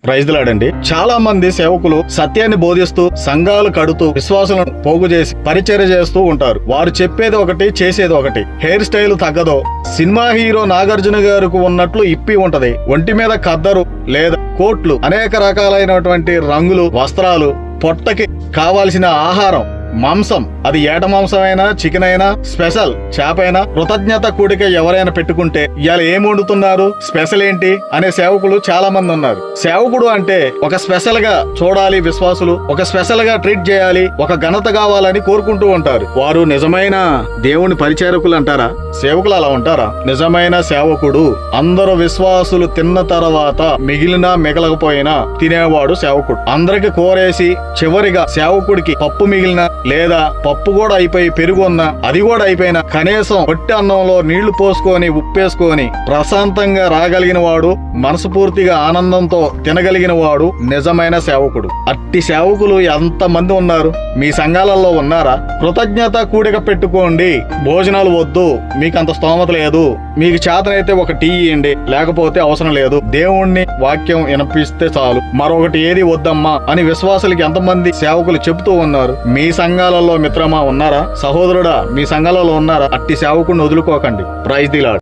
ప్రైజ్లాడండి. చాలా మంది సేవకులు సత్యాన్ని బోధిస్తూ సంఘాలు కడుతూ విశ్వాసులను పోగు చేసి పరిచర్య చేస్తూ ఉంటారు. వారు చెప్పేది ఒకటి, చేసేది ఒకటి. హెయిర్ స్టైల్ తగ్గదో, సినిమా హీరో నాగార్జున గారికి ఉన్నట్లు ఇప్పి ఉంటది. ఒంటి మీద ఖద్దరు లేదా కోట్లు, అనేక రకాలైనటువంటి రంగులు, వస్త్రాలు, పొట్టకి కావాల్సిన ఆహారం, మాంసం, అది ఏట మాంసం అయినా, చికెన్ అయినా, స్పెషల్ చేప అయినా, కృతజ్ఞత కూడిక ఎవరైనా పెట్టుకుంటే ఇవాళ ఏం వండుతున్నారు, స్పెషల్ ఏంటి అనే సేవకులు చాలా మంది ఉన్నారు. సేవకుడు అంటే ఒక స్పెషల్ గా చూడాలి, విశ్వాసులు ఒక స్పెషల్ గా ట్రీట్ చేయాలి, ఒక ఘనత కావాలని కోరుకుంటూ ఉంటారు. వారు నిజమైన దేవుని పరిచారకులు అంటారా? సేవకులు అలా ఉంటారా? నిజమైన సేవకుడు అందరూ విశ్వాసులు తిన్న తర్వాత మిగిలినా మిగలకపోయినా తినేవాడు సేవకుడు. అందరికి కోరేసి చివరిగా సేవకుడికి పప్పు మిగిలిన లేదా పప్పు కూడా అయిపోయి పెరుగు ఉన్నా, అది కూడా అయిపోయినా కనీసం పొట్టి అన్నంలో నీళ్లు పోసుకొని ఉప్పేసుకొని ప్రశాంతంగా రాగలిగిన వాడు, మనస్ఫూర్తిగా ఆనందంతో తినగలిగిన వాడు నిజమైన సేవకుడు. అట్టి సేవకులు ఎంతమంది ఉన్నారు? మీ సంఘాలలో ఉన్నారా? కృతజ్ఞత కూడిక పెట్టుకోండి, భోజనాలు వద్దు, మీకు అంత స్తోమత లేదు, మీకు చేతనైతే ఒక టీ ఇవ్వండి, లేకపోతే అవసరం లేదు, దేవుణ్ణి వాక్యం వినిపిస్తే చాలు, మరొకటి ఏది వద్దమ్మా అని విశ్వాసులకి ఎంతమంది సేవకులు చెబుతూ ఉన్నారు? మీ సంఘాలలో మిత్రమా ఉన్నారా? సహోదరుడా, మీ సంఘాలలో ఉన్నారా? అట్టి సేవకుడిని వదులుకోకండి. Praise the lord.